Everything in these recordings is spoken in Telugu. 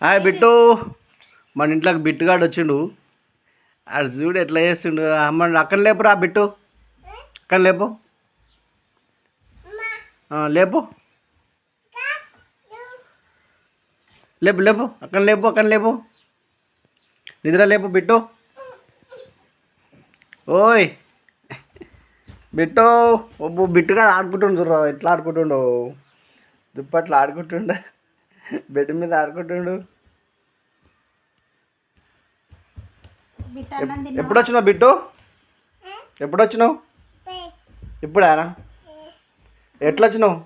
హాయ్ బిట్టు, మన ఇంట్లోకి బిట్టుగాడు వచ్చిండు. ఆడు చూడు ఎట్లా చేస్తుండు. అమ్మ అక్కడ లేపురా బిట్టు, అక్కడ లేపు, లేపు లేపు లేపు, అక్కడ లేపు, అక్కడ లేపు, నిద్ర లేపు బిట్టు. ఓయ్ బిట్టు, ఒబ్బు బిట్టుగాడు ఆడుకుంటుండు చూడరా, ఎట్లా ఆడుకుంటుండు, దుప్పట్లు ఆడుకుంటుండ, బెడ్ మీద ఆడుకుంటుండు. ఎప్పుడు వచ్చినావు బిట్టు, ఎప్పుడు వచ్చినావు? ఇప్పుడేనా? ఎట్లా వచ్చినావు?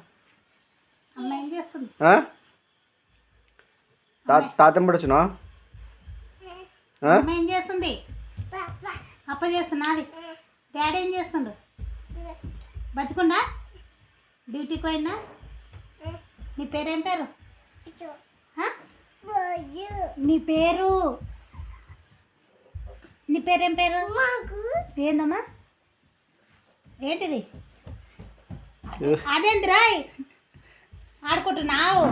తాతమ్మడు వచ్చినావా? ఏం చేస్తుంది? అప్ప చేస్తున్నది. డాడీ ఏం చేస్తుండు? బచ్చకుండా డ్యూటీకి పోయినా. నీ పేరేం పేరు? నీ పేరు నీ పేరేం పేరు? ఏందమ్మా? ఏంటిది? అదేంటిరా ఆడుకుంటున్నావు,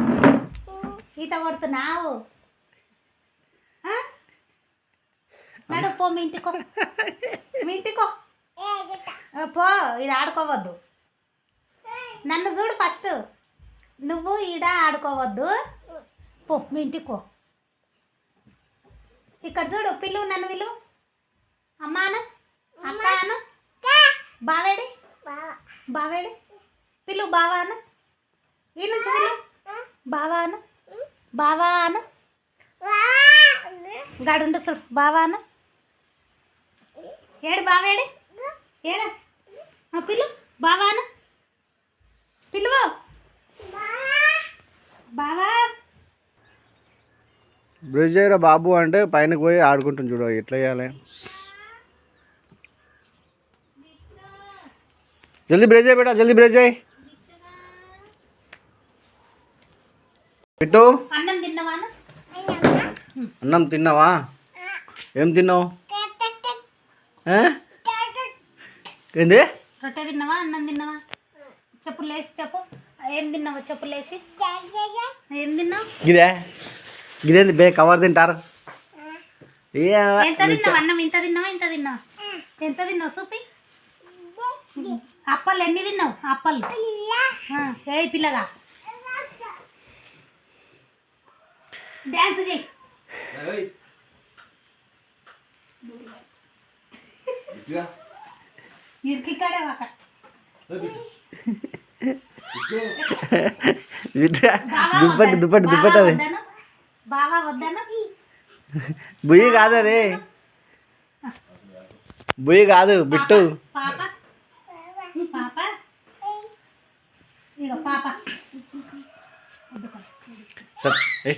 ఈత కొడుతున్నావు? నడు పో, మీ ఇంటికో, మీ ఇంటికో పో. ఈడ ఆడుకోవద్దు. నన్ను చూడు ఫస్ట్, నువ్వు ఈడ ఆడుకోవద్దు. పో మీ ఇంటికి పో. ఇక్కడ చూడు, పిలువు, నన్ను పిలువు. అమ్మాను, అక్క అను, బావేడి, బావేడి, పిలువు బావా అను. ఈ నుంచి పిలువు, బావా అను, బావా అను. గడుండు చూడు, బావా అను. ఏడు బావేడి, ఏడా పిలు, బావా అను, పిలువు బావా. బ్రష్ చేయరా బాబు అంటే పైనకి పోయి ఆడుకుంటుంది చూడు, ఎట్లా చేయాలి? జల్దీ బ్రష్ చేయి బేటా, జల్దీ బ్రష్ చేయి. బిట్టు, అన్నం తిన్నావా? అన్నం తిన్నావా? ఏం తిన్నావు? ఏంది? రొట్టె తిన్నావా, అన్నం తిన్నావా? చెప్పు లేచి చెప్పు, ఏం తిన్నావు? చెప్పు లేచి ఏం తిన్నావు? గిదే గిదేంది బే, కవర్ తింటారు. ఎంత తిన్నావు? అన్నం ఇంత తిన్నావా, ఇంత తిన్నావా? ఎంత తిన్నావు చూపి. అప్పలు ఎన్ని తిన్నావు? అప్పలు ఏ పిల్లగా డ్యాన్స్ చెయ్యి. ఇరికి కాడే అక్కడ దుప్పటి దుప్పటి దుప్పటి అది బావా వద్దన. బుయ్యి కాదు, అది బుయ్యి కాదు బిట్టు. పాప పాప ఇగో పాప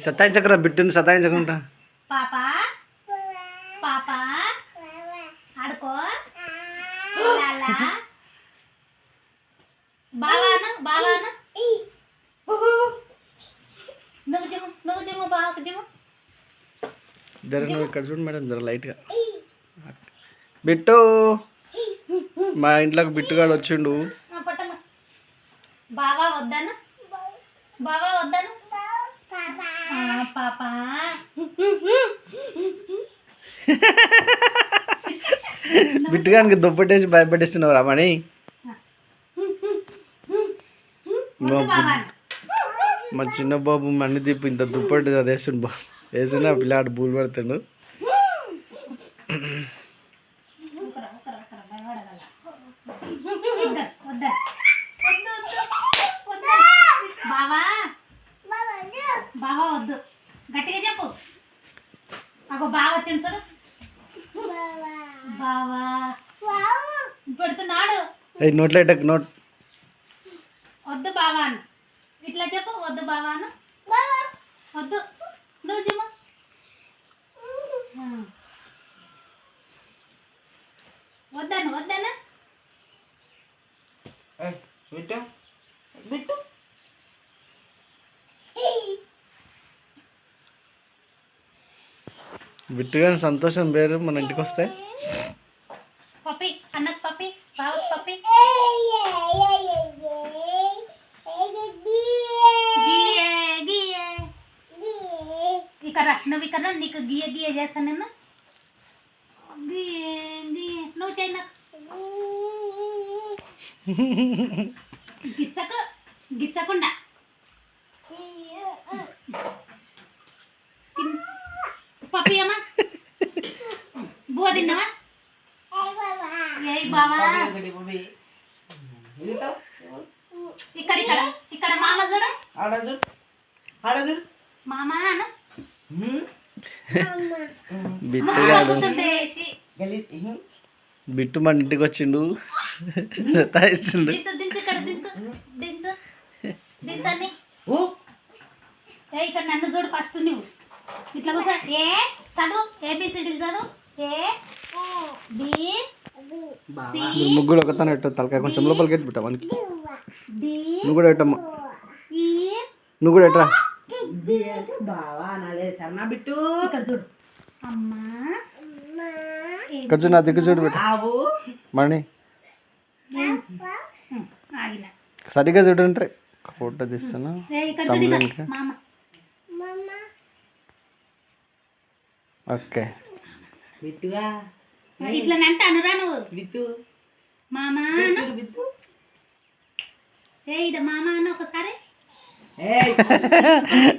సతాయించకరా బిట్టుని, సతాయించకుండా. పాప పాప ఆడుకో. బావాను బావాను, నువ్వు జిమ్ము, నువ్వు జిమ్ము, బావకు జిమ్ము. జర నువ్వు ఇక్కడ చూడు మేడం, జర లైట్గా. బిట్టు, మా ఇంట్లోకి బిట్టుగాడు వచ్చిండు. బావా వద్దను, బావా వద్దను. పాప బిట్టుగానికి దుప్పటేసి భయపెట్టిస్తున్నావు రామని. మా చిన్న బాబు మన్ని దీపు ఇంత దుప్పటి అది వేస్తుండు, బాబు వేస్తున్నా పిల్లాడు బూలు పడుతుండు. బావా బావా వద్దు, గట్టిగా చెప్పు. అగో బావ వచ్చిండు చూడు, బావా పెడుతున్నాడు. నోట్లో నోట్ వద్దు బావాను, ఇట్లా చెప్పు. వద్దు బావాను, వద్దు. నువ్వు జిమ్మ, వద్దాను వద్దాను. బిట్టు బిట్టుగాని సంతోషం వేరు మన ఇంటికి వస్తే. పప్పి అన్నకు పప్పి, బావకు పప్పి. గియే గియే ఇక్కడ రా, నువ్వు ఇక్కడ రా, నీకు గియ్య గియ్య చేస్తాను నేను. నువ్వు చేయి నాకు. గిచ్చకుండా పప్పియమ్మా. బువ్వ తిన్నావా? ఏయ్ బావా, ఇక్కడ ఇక్కడ ఇక్కడ మామ చూడు, మామ అను. బిట్టుగాడు బిట్టు మన ఇంటికి వచ్చిండు, సతాయిస్తుండు. దించు దించు, ఇక్కడ దించు దించు దించండి. ఏ ఇక్కడ నన్ను చూడు ఫస్ట్, నువ్వు ఇట్లా కూర్చో. ఏ చదువు, ఏబిసిడీలు చదువు. ఏ బి సి ముగ్గురు ఒకతానే పెట్టు, తలకాయ కొంచెం లోపలికి ఎట్టి పెట్టా మనకి. డి నువ్వు కూడా పెట్టమ్మా, ఈ నువ్వు కూడా ఎట్రా. ఇక్కడ చూడు. అమ్మా ఇక్కడ చూడు, నా దిక్కు చూడు పెట్టు మణి. ఆగిన. సరిగ్గా చూడండి, ఫోటో తీస్తున్నా. ఇక్కడ చూడు, తమ్ముడు ఇక్కడ మామ. ఓకే. ఇట్లా అంటే అనురా నువ్వు. మామ అను. ఏ ఇడ మామ అన్న ఒకసారి.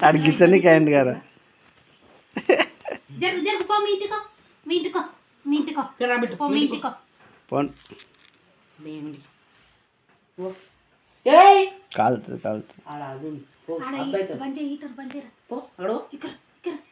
అడిగి ఇచ్చని క్యాండ్ గారా. జరుగు జరుగు, పో మీ ఇంటికో, మీ ఇంటికో, మీ ఇంటికో, పో మీ ఇంటికో. ఫోన్ కాలుతుంది కాలుతుంది. ఆడ బంద్ చేయి, హీటర్ బంద్ చేయరా. ఇక్కడ ఇక్కడ